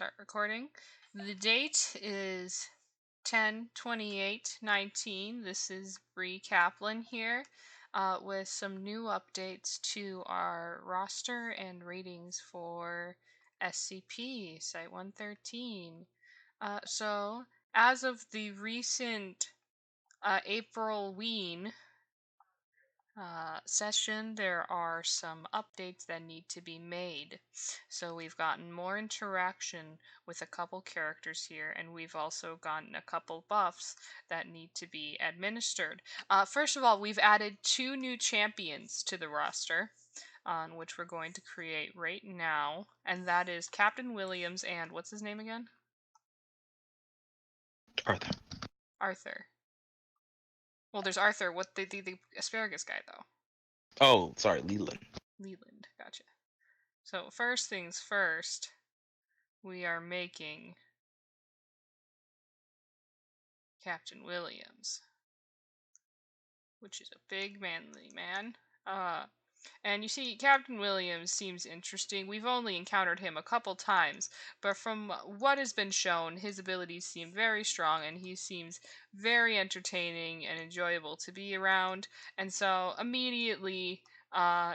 start recording. The date is 10/28/19. This is Bree Kaplan here with some new updates to our roster and ratings for SCP Site 113. So, as of the recent April Ween session, there are some updates that need to be made. So we've gotten more interaction with a couple characters here, and we've also gotten a couple buffs that need to be administered. First of all, we've added 2 new champions to the roster, which we're going to create right now, and that is Captain Williams and what's his name again? Arthur. Arthur. Well, there's Arthur. What the asparagus guy though? Oh, sorry, Leland. Leland. Gotcha. So first things first, we are making Captain Williams, which is a big manly man. And you see, Captain Williams seems interesting. We've only encountered him a couple times, but from what has been shown, his abilities seem very strong, and he seems very entertaining and enjoyable to be around. And so, immediately,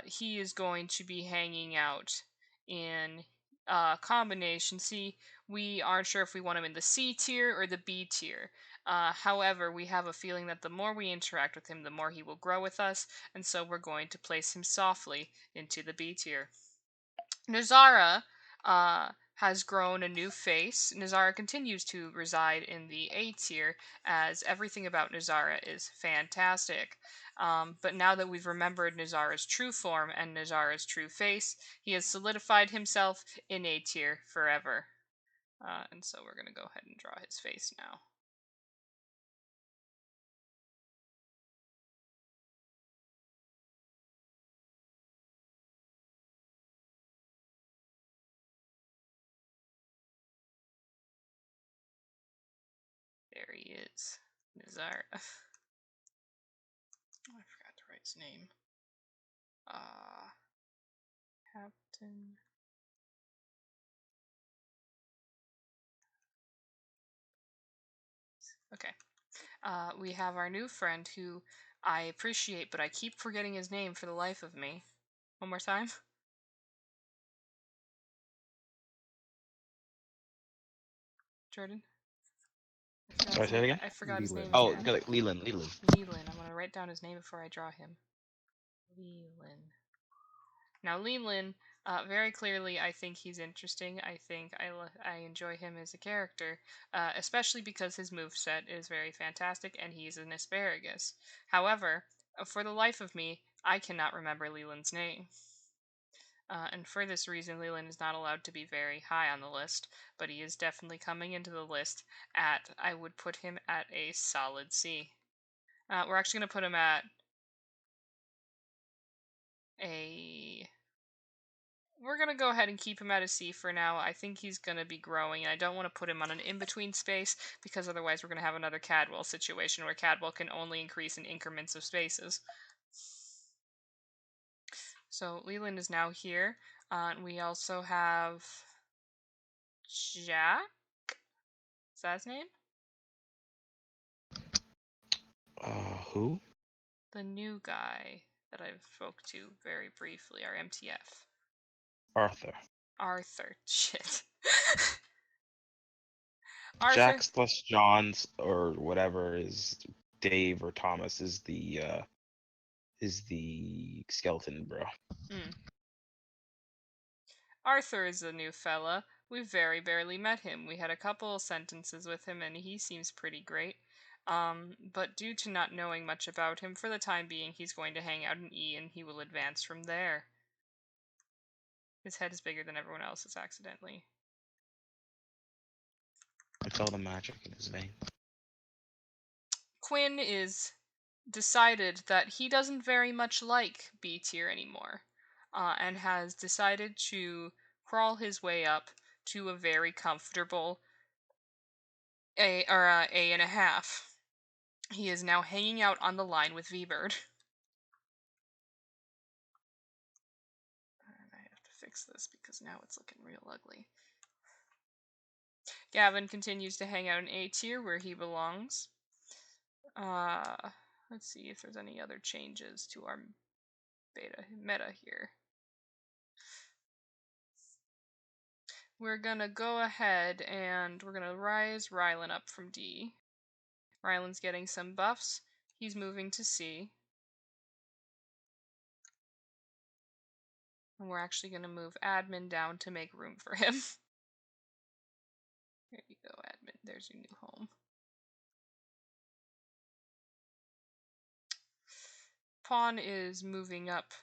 he is going to be hanging out in combination. See, we aren't sure if we want him in the C tier or the B tier. However, we have a feeling that the more we interact with him, the more he will grow with us, and so we're going to place him softly into the B tier. Nazara has grown a new face. Nazara continues to reside in the A tier, as everything about Nazara is fantastic. But now that we've remembered Nazara's true form and Nazara's true face, he has solidified himself in A tier forever. And so we're going to go ahead and draw his face now. There he is. Nazara. Oh, I forgot to write his name. Captain. Okay. We have our new friend who I appreciate, but I keep forgetting his name for the life of me. One more time. Jordan? Sorry, say it again? I forgot his name Oh, again. Leland. Leland. I'm going to write down his name before I draw him. Leland. Now, Leland, very clearly, I think he's interesting. I think I enjoy him as a character, especially because his moveset is very fantastic and he's an asparagus. However, for the life of me, I cannot remember Leland's name. And for this reason, Leland is not allowed to be very high on the list, but he is definitely coming into the list at, I would put him at a solid C. We're actually going to put him at a... We're going to go ahead and keep him at a C for now. I think he's going to be growing, and I don't want to put him on an in-between space, because otherwise we're going to have another Cadwell situation where Cadwell can only increase in increments of spaces. So Leland is now here. And we also have Jack? Is that his name? Who? The new guy that I spoke to very briefly, our MTF. Arthur. Arthur. Shit. Arthur. Jax plus John's or whatever is Dave or Thomas is the skeleton bro. Arthur is a new fella. We've very barely met him. We had a couple sentences with him and he seems pretty great. But due to not knowing much about him, for the time being, he's going to hang out in E and he will advance from there. His head is bigger than everyone else's accidentally. It's all the magic in his vein. Quinn is decided that he doesn't very much like B tier anymore, and has decided to crawl his way up to a very comfortable A and a half. He is now hanging out on the line with V-Bird. And I have to fix this because now it's looking real ugly. Gavin continues to hang out in A tier where he belongs. Let's see if there's any other changes to our meta here. We're gonna go ahead and we're gonna rise Rylan up from D. Rylan's getting some buffs. He's moving to C. And we're actually gonna move admin down to make room for him. There you go, admin. There's your new home. Pawn is moving up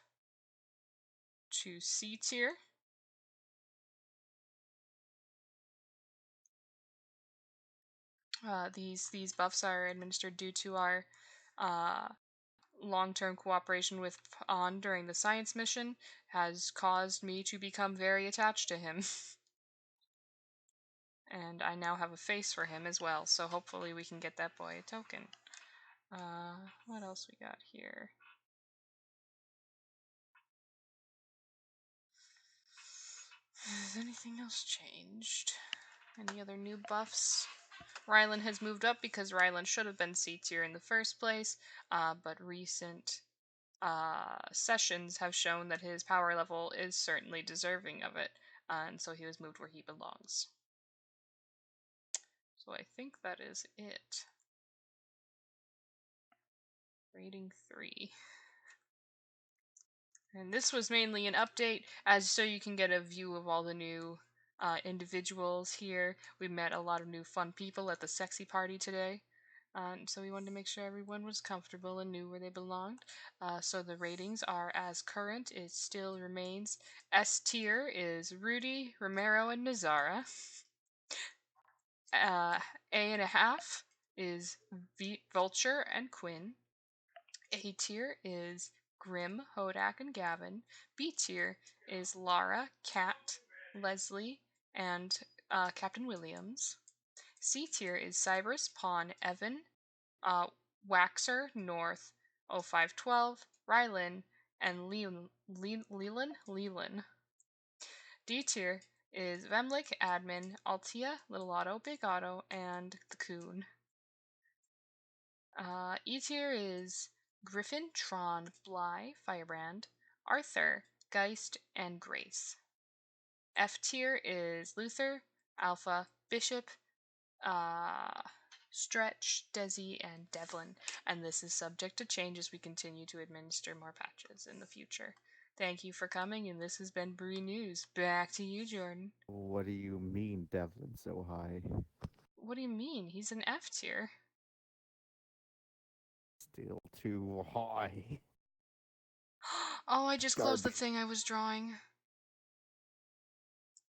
to C tier. These buffs are administered due to our long-term cooperation with Pawn during the science mission has caused me to become very attached to him. And I now have a face for him as well, so hopefully we can get that boy a token. What else we got here? Has anything else changed? Any other new buffs? Rylan has moved up because Rylan should have been C tier in the first place, but recent sessions have shown that his power level is certainly deserving of it, and so he was moved where he belongs. So I think that is it. Rating 3. And this was mainly an update, as so you can get a view of all the new individuals here. We met a lot of new fun people at the sexy party today. So we wanted to make sure everyone was comfortable and knew where they belonged. So the ratings are as current. It still remains. S tier is Rudy, Romero, and Nazara. A.5 is Vulture and Quinn. A tier is Grim, Hodak, and Gavin. B tier is Lara, Kat, Leslie, and Captain Williams. C tier is Cybers, Pawn, Evan, Waxer, North, 0512, Rylan, and Leland. D tier is Vemlik, Admin, Altia, Little Otto, Big Otto, and the Coon. E tier is Griffin, Tron, Bly, Firebrand, Arthur, Geist, and Grace. F tier is Luther, Alpha, Bishop, Stretch, Desi, and Devlin, and this is subject to change as we continue to administer more patches in the future. Thank you for coming, and this has been Bree News. Back to you, Jordan. What do you mean Devlin's so high? What do you mean? He's an F tier. Still too high. Oh, I just closed the thing I was drawing.